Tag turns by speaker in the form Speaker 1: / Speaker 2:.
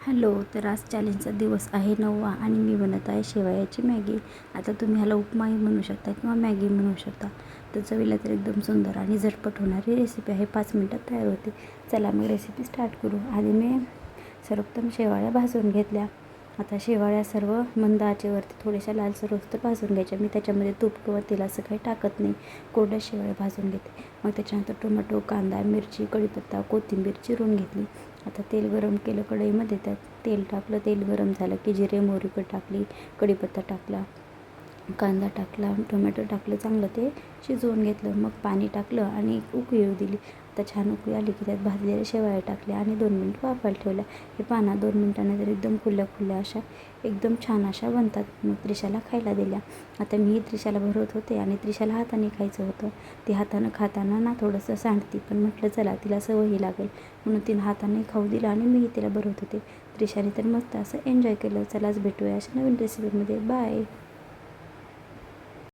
Speaker 1: Hello. तर आज चॅलेंजचा दिवस आहे 9वा आणि मी बनत आहे शेवयाची मॅगी. आता तुम्ही ह्याला उपमाही म्हणू शकता किंवा मॅगी म्हणू शकता. तर चवीला तर एकदम सुंदर आणि झटपट होणारी रेसिपी आहे. 5 मिनटात तयार होते. चला मग रेसिपी स्टार्ट करू. आधी मी सर्वप्रथम शेवाळ्या भाजून घेतल्या. आता शेवाळ्या सर्व मंद आचेवरती थोड्याशा लालसर होईस्तोवर भाजून घ्यायच्या. मी त्याच्यामध्ये तूप किंवा तेल असं काही टाकत नाही. कोरड्या शेवाळ्या भाजून घेते. मग त्याच्यानंतर टोमॅटो, कांदा, मिरची, कढीपत्ता, कोथिंबीर चिरून घेतली. आता तेल गरम केलं कढईमध्ये, त्यात तेल टाकलं. तेल गरम झालं की जिरे मोहरी टाकली, कढीपत्ता टाकला, कांदा टाकला, टोमॅटो टाकलं. चांगलं ते शिजवून घेतलं. मग पाणी टाकलं आणि उकळी येऊ दिली. आता छान उकळी आली की त्यात भाजलेल्या शेवाळ्या टाकल्या आणि 2 मिनिट वाफायला ठेवल्या. हे पाना 2 मिनिटांनंतर एकदम खुल्या खुल्या अशा एकदम छान अशा बनतात. मग त्रिशाला खायला दिल्या. आता मी त्रिशाला भरवत होते आणि त्रिशाला हाताने खायचं होतं. ती हातानं खाताना ना थोडंसं सांडती, पण म्हटलं चला तिला सवयही लागेल म्हणून तिनं हाताने खाऊ दिलं आणि मीही तिला भरवत होते. त्रिशाने तर मस्त असं एन्जॉय केलं. चलाच भेटूया अशा नवीन रेसिपीमध्ये. बाय.